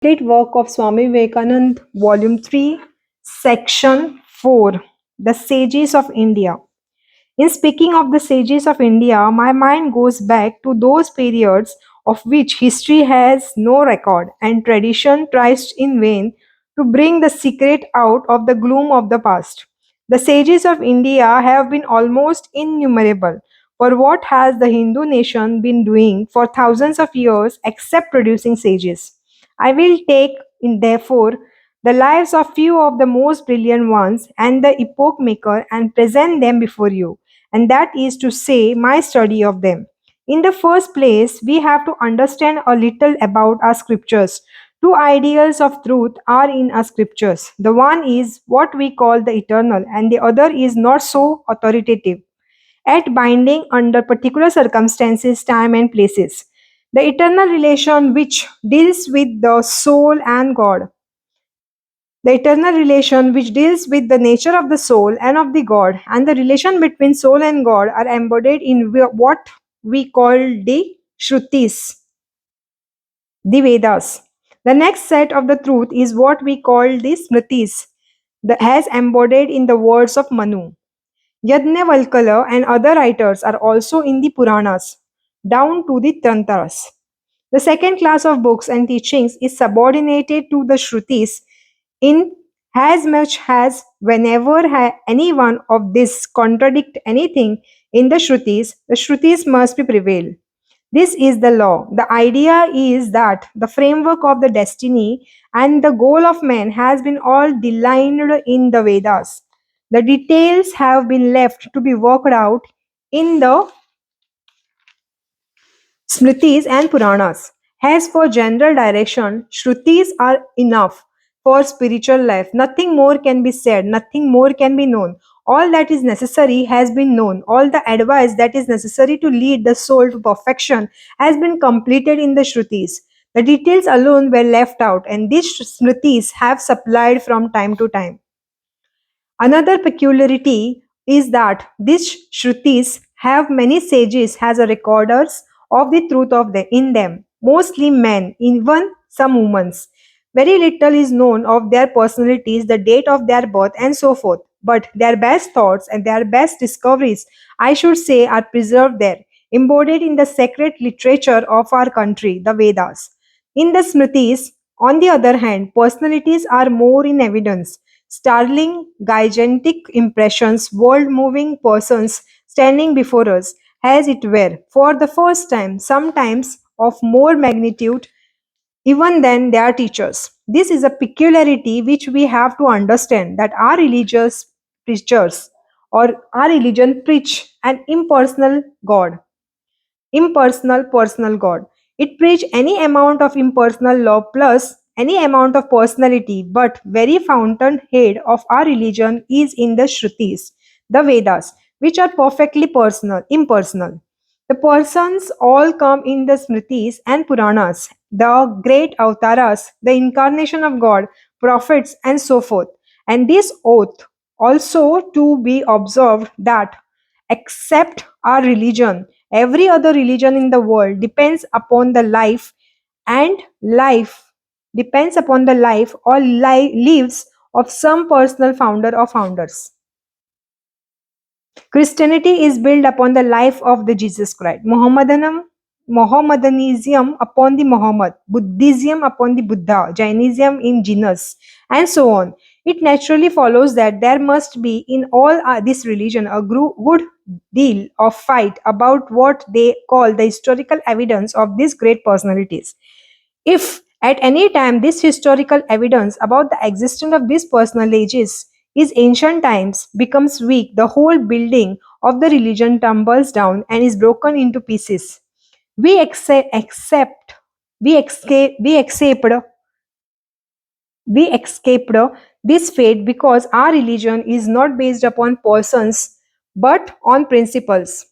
Complete work of Swami Vivekananda, Volume 3, Section 4, The Sages of India. In speaking of the sages of India, my mind goes back to those periods of which history has no record and tradition tries in vain to bring the secret out of the gloom of the past. The sages of India have been almost innumerable. For what has the Hindu nation been doing for thousands of years except producing sages? I will take in therefore the lives of few of the most brilliant ones and the epoch maker and present them before you, and that is to say, my study of them. In the first place, we have to understand a little about our scriptures. Two ideals of truth are in our scriptures. The one is what we call the eternal, and the other is not so authoritative, at binding under particular circumstances, time, and places. The eternal relation which deals with the soul and God, the eternal relation which deals with the nature of the soul and of the God, and the relation between soul and God are embodied in what we call the Shrutis, the Vedas. The next set of the truth is what we call the Smritis, that has embodied in the words of Manu. Yajnavalkala and other writers are also in the Puranas, down to the Tantras. The second class of books and teachings is subordinated to the Shrutis in as much as whenever any one of these contradict anything in the Shrutis must be prevail. This is the law. The idea is that the framework of the destiny and the goal of man has been all delineated in the Vedas. The details have been left to be worked out in the Smritis and Puranas. As for general direction, Shrutis are enough for spiritual life. Nothing more can be said, nothing more can be known. All that is necessary has been known. All the advice that is necessary to lead the soul to perfection has been completed in the Shrutis. The details alone were left out, and these Smritis have supplied from time to time. Another peculiarity is that these Shrutis have many sages as a recorders of the truth of in them, mostly men, even some women. Very little is known of their personalities, the date of their birth, and so forth. But their best thoughts and their best discoveries, I should say, are preserved there, embodied in the sacred literature of our country, the Vedas. In the Smritis, on the other hand, personalities are more in evidence. Startling, gigantic impressions, world moving persons standing before us, as it were, for the first time, sometimes of more magnitude even than their teachers. This is a peculiarity which we have to understand, that our religious preachers or our religion preach an impersonal God, impersonal personal God. It preach any amount of impersonal law plus any amount of personality, but very fountainhead of our religion is in the Shrutis, the Vedas, which are perfectly personal, impersonal. The persons all come in the Smritis and Puranas, the great avtaras, the incarnation of God, prophets, and so forth. And this oath also to be observed that except our religion, every other religion in the world depends upon the life, and life depends upon the life or lives of some personal founder or founders. Christianity is built upon the life of the Jesus Christ. Mohammedanism upon the Muhammad, Buddhism upon the Buddha, Jainism in genus, and so on. It naturally follows that there must be in all this religion a good deal of fight about what they call the historical evidence of these great personalities. If at any time this historical evidence about the existence of these personages is ancient times becomes weak, the whole building of the religion tumbles down and is broken into pieces. We accept, we escaped this fate because our religion is not based upon persons but on principles.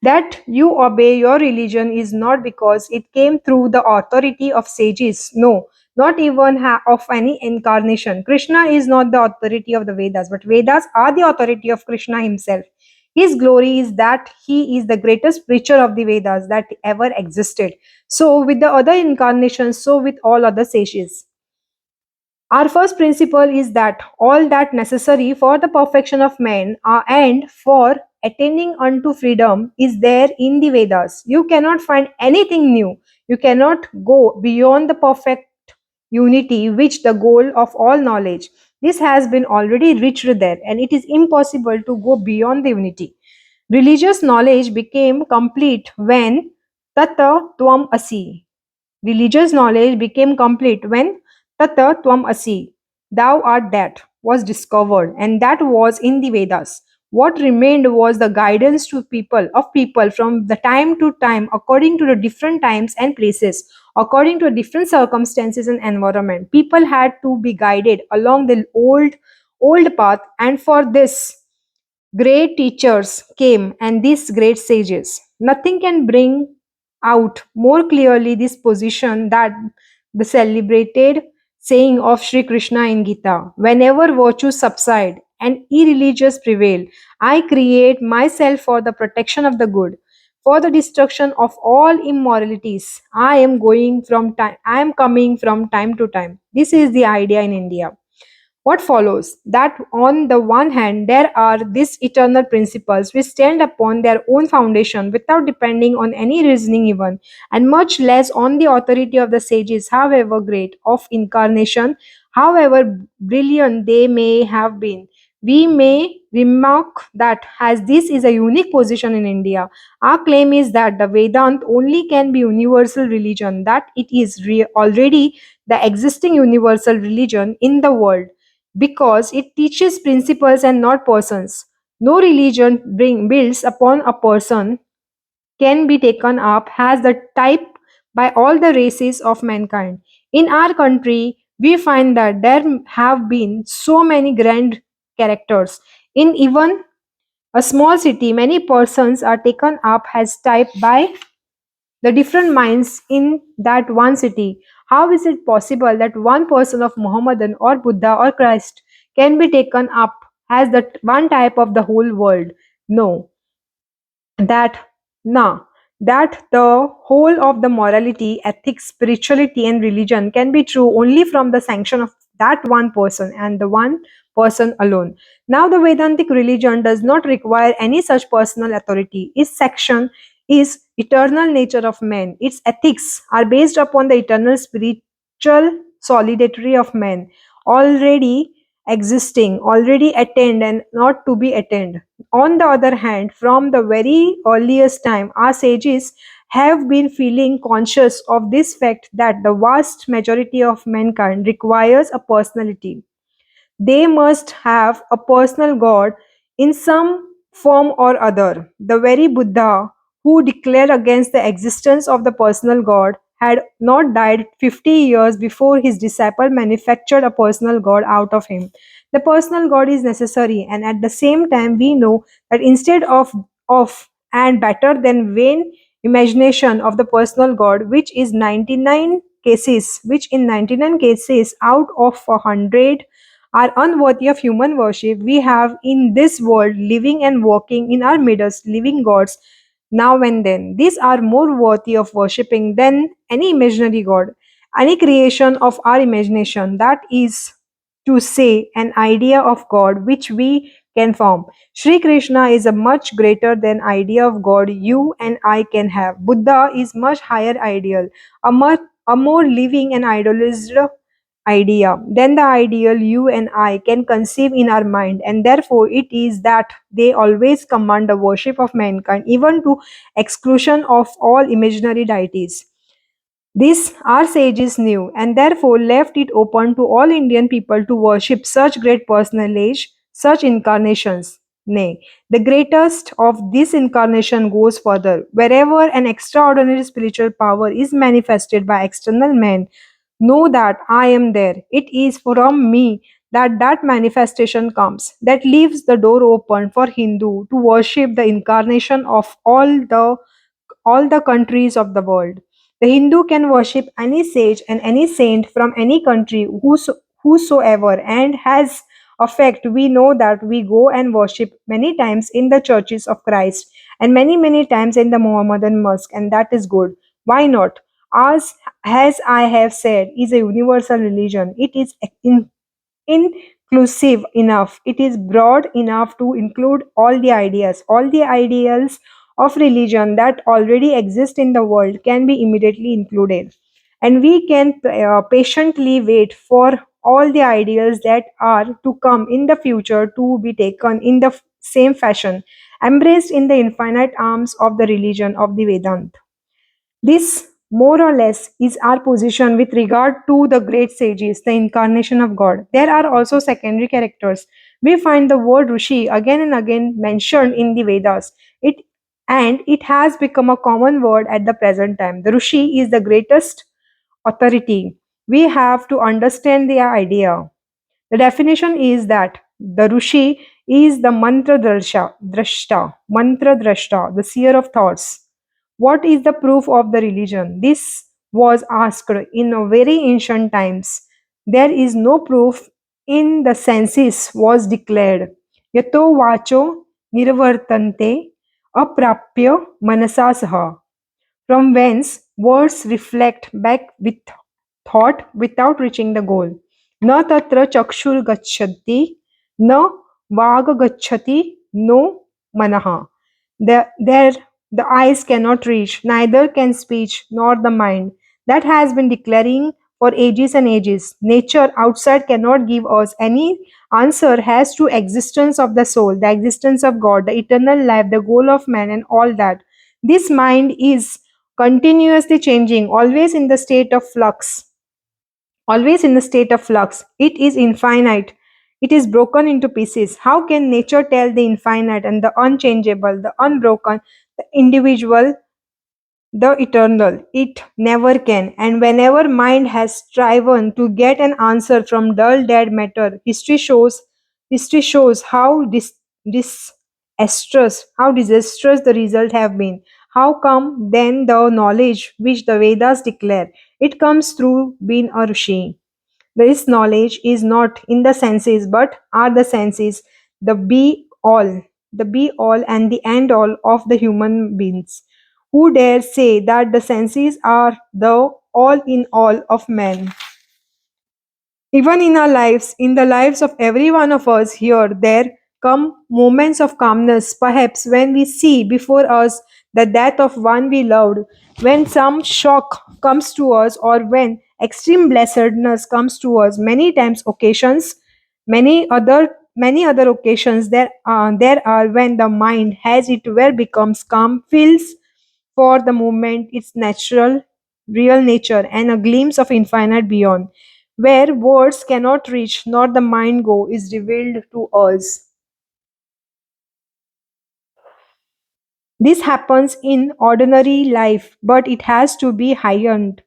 That you obey your religion is not because it came through the authority of sages. No, not even of any incarnation. Krishna is not the authority of the Vedas, but Vedas are the authority of Krishna himself. His glory is that he is the greatest preacher of the Vedas that ever existed. So, with the other incarnations, so with all other sages. Our first principle is that all that necessary for the perfection of man and for attaining unto freedom is there in the Vedas. You cannot find anything new. You cannot go beyond the perfect unity, which the goal of all knowledge. This has been already reached there, and it is impossible to go beyond the unity. Religious knowledge became complete when Tata Tvam Asi. Religious knowledge became complete when Tata Tvam Asi, thou art that, was discovered, and that was in the Vedas. What remained was the guidance to people from the time to time according to the different times and places, according to different circumstances and environment. People had to be guided along the old path, and for this great teachers came and these great sages. Nothing can bring out more clearly this position that the celebrated saying of Sri Krishna in Gita: whenever virtues subside and irreligious prevail, I create myself for the protection of the good, for the destruction of all immoralities. I am coming from time to time. This is the idea in India. What follows? That on the one hand, there are these eternal principles which stand upon their own foundation without depending on any reasoning, even, and much less on the authority of the sages, however great, of incarnation, however brilliant they may have been. We may remark that as this is a unique position in India, our claim is that the Vedant only can be universal religion, that it is already the existing universal religion in the world because it teaches principles and not persons. No religion builds upon a person can be taken up as the type by all the races of mankind. In our country, we find that there have been so many grand characters. In even a small city, many persons are taken up as type by the different minds in that one city. How is it possible that one person of Muhammadan or Buddha or Christ can be taken up as the one type of the whole world? No, that na that the whole of the morality, ethics, spirituality, and religion can be true only from the sanction of that one person and the one person alone. Now, the Vedantic religion does not require any such personal authority. Its section is eternal nature of man. Its ethics are based upon the eternal spiritual solidarity of man, already existing, already attained, and not to be attained. On the other hand, from the very earliest time, our sages have been feeling conscious of this fact that the vast majority of mankind requires a personality. They must have a personal God in some form or other. The very Buddha who declared against the existence of the personal God had not died 50 years before his disciple manufactured a personal God out of him. The personal God is necessary, and at the same time, we know that instead of and better than vain imagination of the personal God, which in 99 cases out of 100 are unworthy of human worship, we have in this world living and walking in our midst living gods now and then. These are more worthy of worshipping than any imaginary god, any creation of our imagination. That is to say, an idea of God which we can form. Sri Krishna is a much greater than idea of God you and I can have. Buddha is much higher ideal, a more living and idealized idea than the ideal you and I can conceive in our mind, and therefore it is that they always command the worship of mankind, even to exclusion of all imaginary deities. This our sages knew, and therefore left it open to all Indian people to worship such great personage, such incarnations. Nay, the greatest of this incarnation goes further. Wherever an extraordinary spiritual power is manifested by external men, know that I am there. It is from me that that manifestation comes, that leaves the door open for Hindu to worship the incarnation of all the countries of the world. The Hindu can worship any sage and any saint from any country whosoever and has affect, we know that we go and worship many times in the churches of Christ and many, many times in the Mohammedan mosque, and that is good. Why not? As I have said, is a universal religion. It is inclusive enough. It is broad enough to include all the ideals of religion that already exist in the world can be immediately included. And we can patiently wait for all the ideals that are to come in the future to be taken in the same fashion, embraced in the infinite arms of the religion of the Vedanta. This, more or less, is our position with regard to the great sages, the incarnation of God. There are also secondary characters. We find the word Rishi again and again mentioned in the Vedas. It and it has become a common word at the present time. The Rishi is the greatest authority. We have to understand the idea. The definition is that the Rishi is the mantra drashta, the seer of thoughts. What is the proof of the religion? This was asked in a very ancient times. There is no proof in the senses was declared. Yato vacho nirvartante aprapya manasa saha, from whence words reflect back with thought without reaching the goal. Na tatra chakshur gacchati, na vag gacchati, no manaha. There the eyes cannot reach, neither can speech nor the mind. That has been declaring for ages and ages. Nature outside cannot give us any answer as to existence of the soul, the existence of God, the eternal life, the goal of man, and all that. This mind is continuously changing, always in the state of flux. It is infinite. It is broken into pieces. How can nature tell the infinite and the unchangeable, the unbroken, the individual, the eternal? It never can. And whenever mind has striven to get an answer from dull dead matter, history shows how disastrous the result have been. How come then the knowledge which the Vedas declare? It comes through being a rishi. This knowledge is not in the senses, but are the senses, the be all and the end all of the human beings. Who dare say that the senses are the all in all of man? Even in our lives, in the lives of every one of us here, there come moments of calmness, perhaps when we see before us the death of one we loved, when some shock comes to us, or when extreme blessedness comes to us. Many other occasions there are when the mind, as it were, becomes calm, feels for the moment its natural, real nature, and a glimpse of infinite beyond where words cannot reach nor the mind go, is revealed to us. This happens in ordinary life, but it has to be heightened,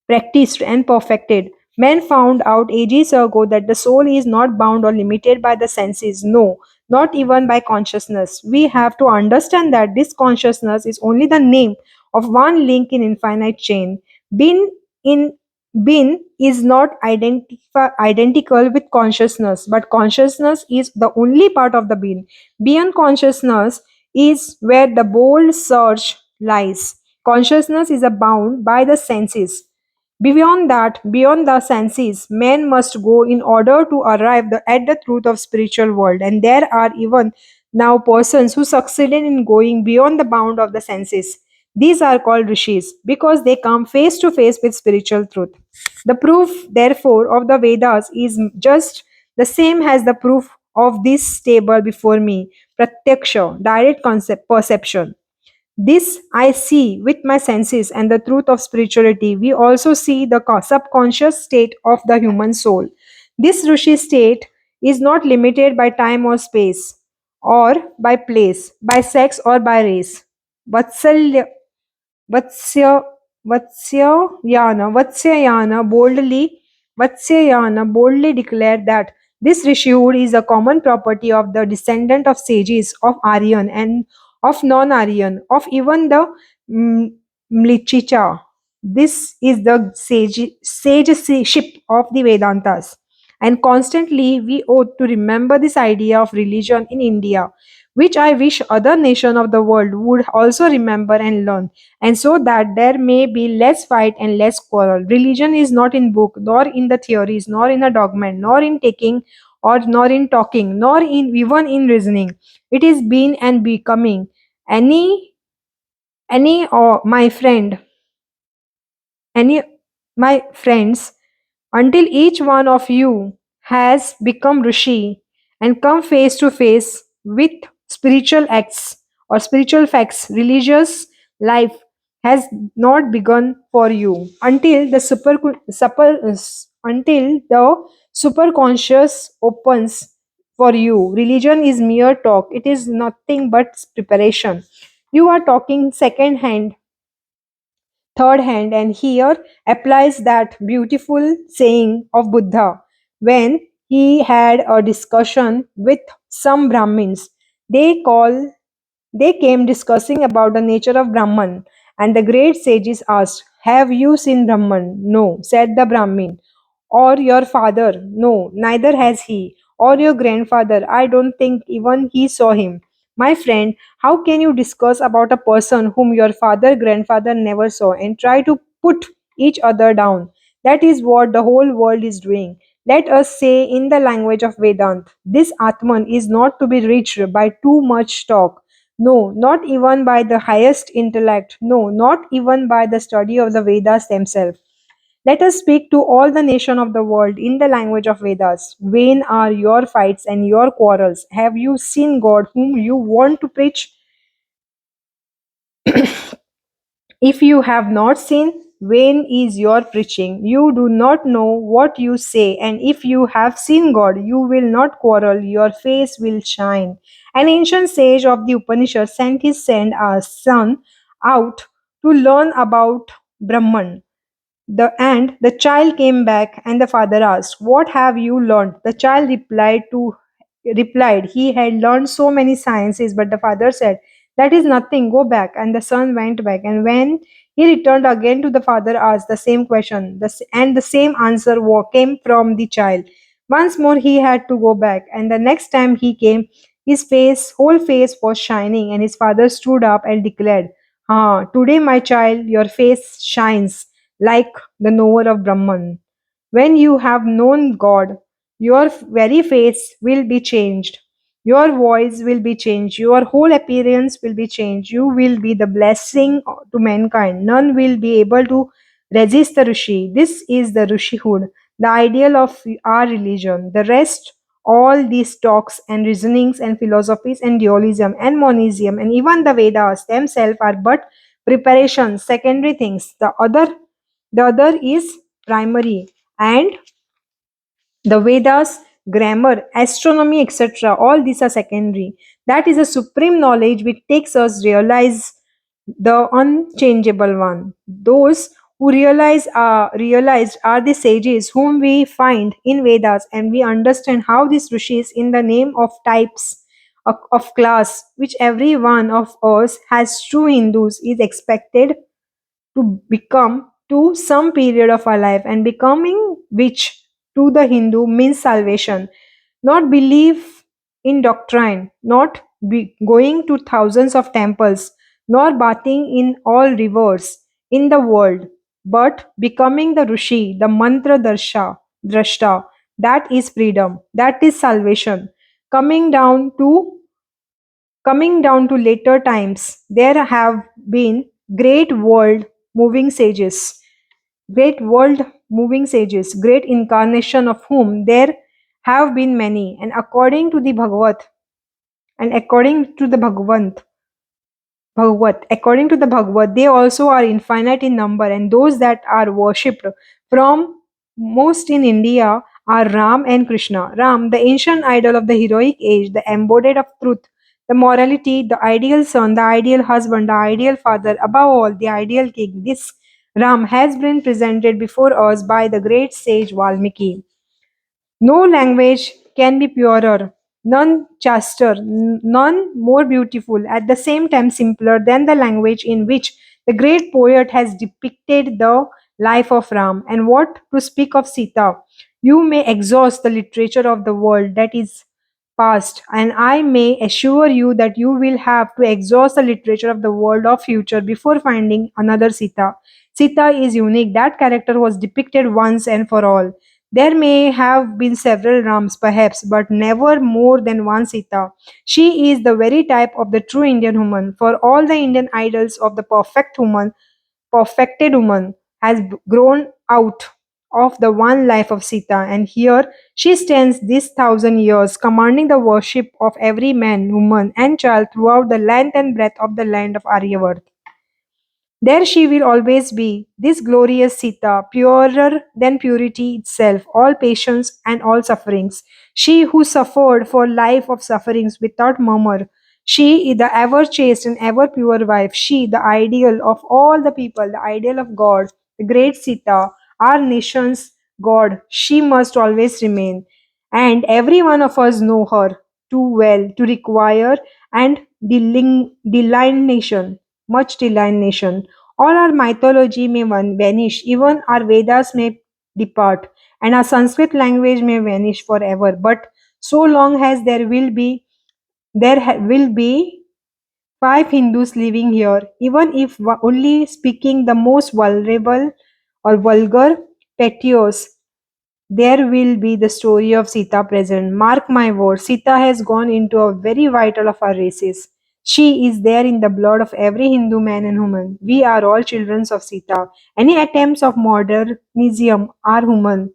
practiced, and perfected. Men found out ages ago that the soul is not bound or limited by the senses, no, not even by consciousness. We have to understand that this consciousness is only the name of one link in infinite chain. Bin in Bin is not identical with consciousness, but consciousness is the only part of the bin. Beyond consciousness is where the bold search lies. Consciousness is bound by the senses. Beyond that, beyond the senses, man must go in order to arrive at the truth of spiritual world. And there are even now persons who succeeded in going beyond the bound of the senses. These are called rishis because they come face to face with spiritual truth. The proof, therefore, of the Vedas is just the same as the proof of this table before me, pratyaksha, direct concept perception. This I see with my senses and the truth of spirituality. We also see the subconscious state of the human soul. This Rishi state is not limited by time or space, or by place, by sex or by race. Vatsalya, Vatsya, Vatsyayana boldly declared that this Rishihood is a common property of the descendant of sages of Aryan and of non-Aryan, of even the mm, Mlichicha. This is the sageship of the Vedantas. And constantly we ought to remember this idea of religion in India, which I wish other nations of the world would also remember and learn, and so that there may be less fight and less quarrel. Religion is not in book, nor in the theories, nor in a dogma, nor in taking, or nor in talking, nor in even in reasoning. It is being and becoming. Any or my friend, any my friends, until each one of you has become Rishi and come face to face with spiritual acts or spiritual facts, religious life has not begun for you until until the superconscious opens for you. Religion is mere talk, it is nothing but preparation. You are talking second hand, third hand, and here applies that beautiful saying of Buddha when he had a discussion with some Brahmins. They call they came discussing about the nature of Brahman, and the great sages asked, "Have you seen Brahman?" "No," said the Brahmin. "Or your father?" "No, neither has he." "Or your grandfather?" "I don't think even he saw him." My friend, how can you discuss about a person whom your father, grandfather never saw and try to put each other down? That is what the whole world is doing. Let us say in the language of Vedant, this Atman is not to be reached by too much talk. No, not even by the highest intellect. No, not even by the study of the Vedas themselves. Let us speak to all the nation of the world in the language of Vedas. Vain are your fights and your quarrels. Have you seen God whom you want to preach? If you have not seen, vain is your preaching. You do not know what you say, and if you have seen God, you will not quarrel, your face will shine. An ancient sage of the Upanishad sent his son out to learn about Brahman. The child came back, and the father asked, "What have you learned?" The child replied he had learned so many sciences, but the father said, "That is nothing, go back." And the son went back, and when he returned again to the father, asked the same question, and the same answer came from the child. Once more he had to go back, and the next time he came, his whole face was shining, and his father stood up and declared, "Ah, today, my child, your face shines like the knower of Brahman. When you have known God, your very face will be changed. Your voice will be changed. Your whole appearance will be changed. You will be the blessing to mankind. None will be able to resist the Rishi. This is the Rishihood, the ideal of our religion. The rest, all these talks and reasonings and philosophies and dualism and monism and even the Vedas themselves are but preparations, secondary things. The other is primary, and the Vedas, grammar, astronomy, etc. All these are secondary. That is a supreme knowledge which takes us realize the unchangeable one. Those who realized are the sages whom we find in Vedas, and we understand how these rishis, in the name of types of class, which every one of us as true Hindus is expected to become to some period of our life, and becoming which to the Hindu means salvation, not belief in doctrine, not going to thousands of temples, nor bathing in all rivers in the world, but becoming the Rishi, the Mantra Drashta. That is freedom, that is salvation. Coming down to Coming down to later times, there have been great world moving sages, great world moving sages, great incarnation of whom there have been many, and according to the according to the Bhagavad, they also are infinite in number, and those that are worshipped from most in India are Ram and Krishna. Ram, the ancient idol of the heroic age, the embodied of truth, the morality, the ideal son, the ideal husband, the ideal father, above all, the ideal king. This Ram has been presented before us by the great sage Valmiki. No language can be purer, none chaster, none more beautiful, at the same time simpler than the language in which the great poet has depicted the life of Ram. And what to speak of Sita? You may exhaust the literature of the world that is past, and I may assure you that you will have to exhaust the literature of the world of future before finding another Sita. Sita is unique. That character was depicted once and for all. There may have been several Rams, perhaps, but never more than one Sita. She is the very type of the true Indian woman. For all the Indian idols of the perfected woman has grown out of the one life of Sita, and here she stands this 1,000 years, commanding the worship of every man, woman, and child throughout the length and breadth of the land of Aryavarth. There she will always be, this glorious Sita, purer than purity itself, all patience and all sufferings. She who suffered for life of sufferings without murmur. She is the ever chaste and ever pure wife. She, the ideal of all the people, the ideal of God, the great Sita, our nation's God. She must always remain. And every one of us know her too well to require and delineation, much delineation. All our mythology may vanish, even our Vedas may depart, and our Sanskrit language may vanish forever. But so long as will be five Hindus living here, even if only speaking the most vulnerable or vulgar pathos, there will be the story of Sita present. Mark my words, Sita has gone into a very vital of our races. She is there in the blood of every Hindu man and woman. We are all children of Sita. Any attempts of modernism are human.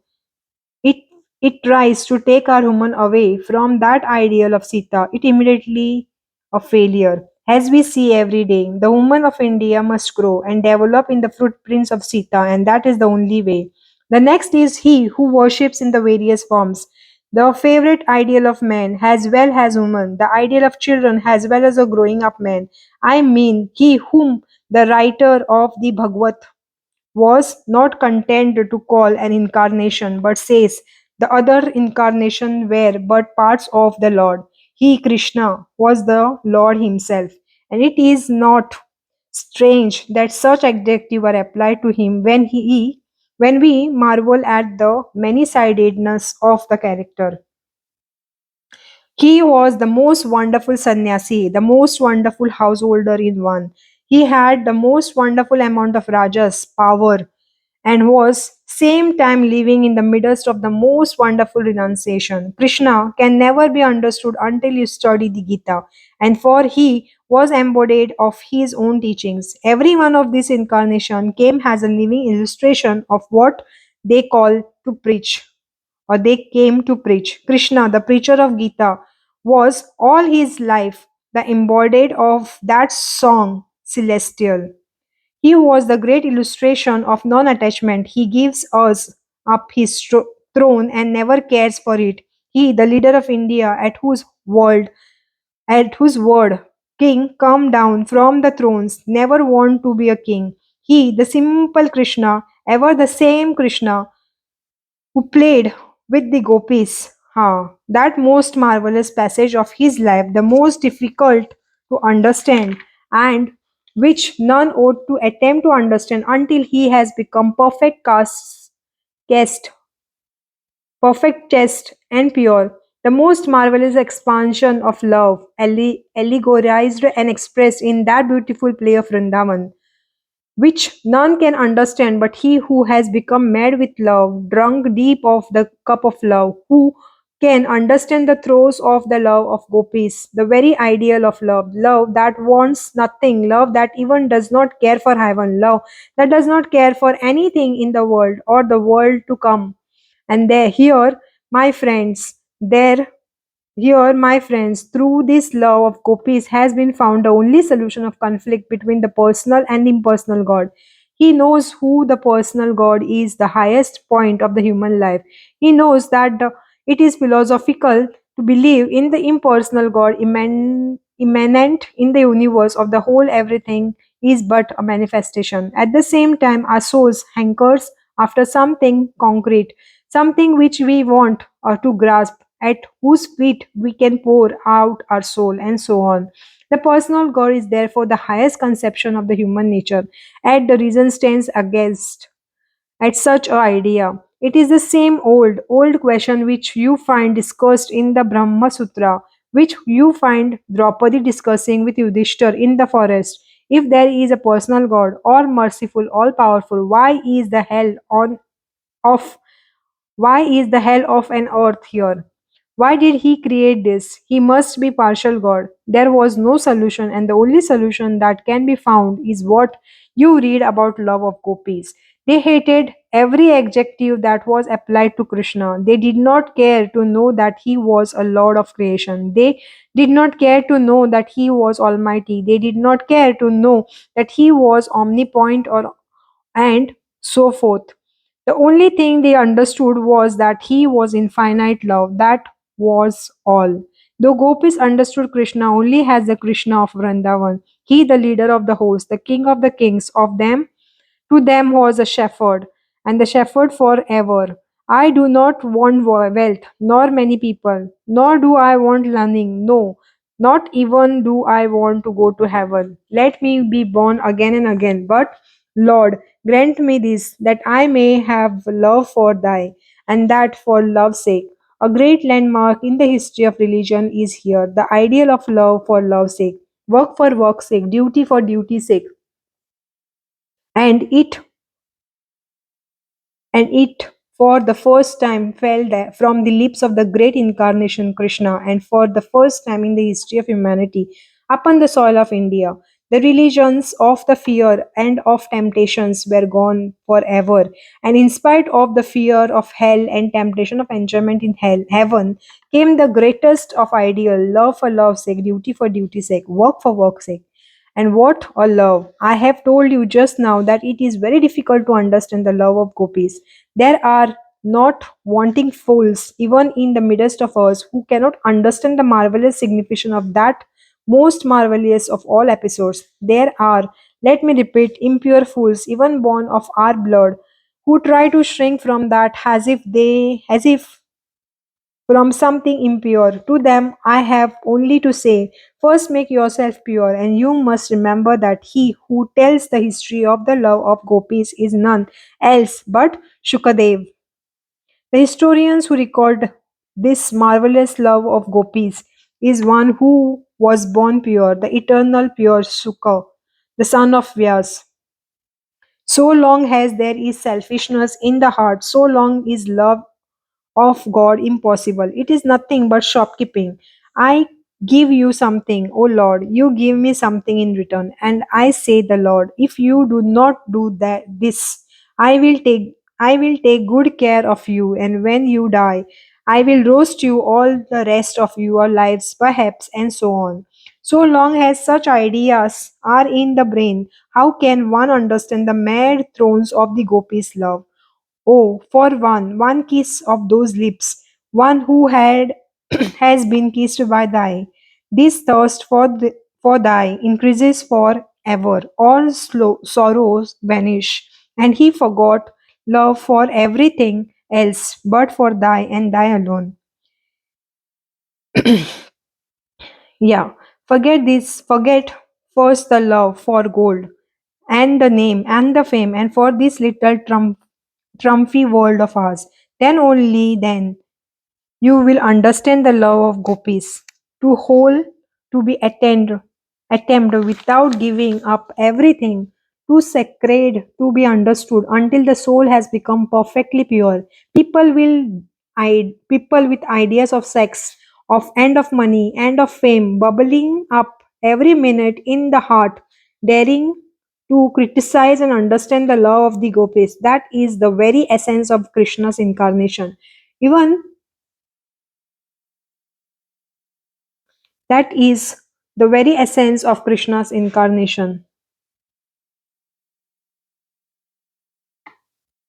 It it tries to take our woman away from that ideal of Sita. It immediately a failure. As we see every day, the woman of India must grow and develop in the footprints of Sita, and that is the only way. The next is he who worships in the various forms. The favorite ideal of man as well as woman, the ideal of children as well as a growing up man. I mean, he whom the writer of the Bhagavad was not content to call an incarnation, but says the other incarnation were but parts of the Lord. He, Krishna, was the Lord himself. And it is not strange that such adjectives are applied to him when we marvel at the many-sidedness of the character. He was the most wonderful sannyasi, the most wonderful householder in one. He had the most wonderful amount of rajas, power, and was same time living in the midst of the most wonderful renunciation. Krishna can never be understood until you study the Gita, and for he was embodied of his own teachings. Every one of these incarnation came as a living illustration of what they call to preach, or they came to preach. Krishna, the preacher of Gita, was all his life the embodied of that song celestial. He was the great illustration of non attachment. He gives us up his throne and never cares for it. He, the leader of India, at whose word, king come down from the thrones, never want to be a king. He, the simple Krishna, ever the same Krishna, who played with the gopis. That most marvelous passage of his life, the most difficult to understand, and which none ought to attempt to understand until he has become caste, perfect chaste and pure. The most marvelous expansion of love, allegorized and expressed in that beautiful play of Vrindavan, which none can understand but he who has become mad with love, drunk deep of the cup of love, who can understand the throes of the love of gopis, the very ideal of love, love that wants nothing, love that even does not care for heaven, love that does not care for anything in the world or the world to come. And there, here, my friends, there here, my friends, through this love of gopis has been found the only solution of conflict between the personal and impersonal God. He knows who the personal God is, the highest point of the human life. He knows that it is philosophical to believe in the impersonal God immanent in the universe of the whole everything is but a manifestation. At the same time, our souls hankers after something concrete, something which we want to grasp, at whose feet we can pour out our soul, and so on. The personal God is therefore the highest conception of the human nature, and the reason stands against at such an idea. It is the same old question which you find discussed in the Brahma Sutra, which you find Draupadi discussing with Yudhishthir in the forest. If there is a personal God, all merciful, all powerful, of why is the hell of an earth here? Why did he create this? He must be partial God. There was no solution, and the only solution that can be found is what you read about love of gopis. They hated every adjective that was applied to Krishna. They did not care to know that he was a lord of creation. They did not care to know that he was almighty. They did not care to know that he was omnipotent or and so forth. The only thing they understood was that he was infinite love. That was all. Though gopis understood Krishna only as the Krishna of Vrindavan, he the leader of the host, the king of the kings of them, to them was a shepherd, and the shepherd forever. I do not want wealth, nor many people, nor do I want learning. No, not even do I want to go to heaven. Let me be born again and again. But, Lord, grant me this, that I may have love for Thy, and that for love's sake. A great landmark in the history of religion is here, the ideal of love for love's sake, work for work's sake, duty for duty's sake, and it for the first time fell from the lips of the great incarnation Krishna, and for the first time in the history of humanity upon the soil of India. The religions of the fear and of temptations were gone forever, and in spite of the fear of hell and temptation of enjoyment in heaven, came the greatest of ideal love for love's sake, duty for duty's sake, work for work's sake. And what a love! I have told you just now that it is very difficult to understand the love of gopis. There are not wanting fools, even in the midst of us, who cannot understand the marvelous significance of that most marvelous of all episodes. There are, let me repeat, impure fools, even born of our blood, who try to shrink from that as if from something impure. To them, I have only to say, first make yourself pure, and you must remember that he who tells the history of the love of gopis is none else but Shukadev. The historians who record this marvelous love of gopis is one who was born pure, the eternal pure Sukha, the son of Vyas. So long as there is selfishness in the heart, so long is love of God impossible. It is nothing but shopkeeping. I give you something, O Lord, you give me something in return. And I say the Lord, if you do not do this, I will take good care of you, and when you die, I will roast you all the rest of your lives, perhaps, and so on. So long as such ideas are in the brain, how can one understand the mad thrones of the gopis' love? Oh, for one kiss of those lips, one who had has been kissed by thy. This thirst for thy increases forever. All sorrows vanish, and he forgot love for everything else but for thy and thy alone. Yeah, forget this, forget first the love for gold and the name and the fame and for this little trumpy world of ours. Then only then you will understand the love of gopis. To hold, to be attempt without giving up everything, too sacred to be understood until the soul has become perfectly pure. People with ideas of sex, of and of money and of fame bubbling up every minute in the heart, daring to criticize and understand the love of the gopis. That is the very essence of Krishna's incarnation. Even that is the very essence of Krishna's incarnation.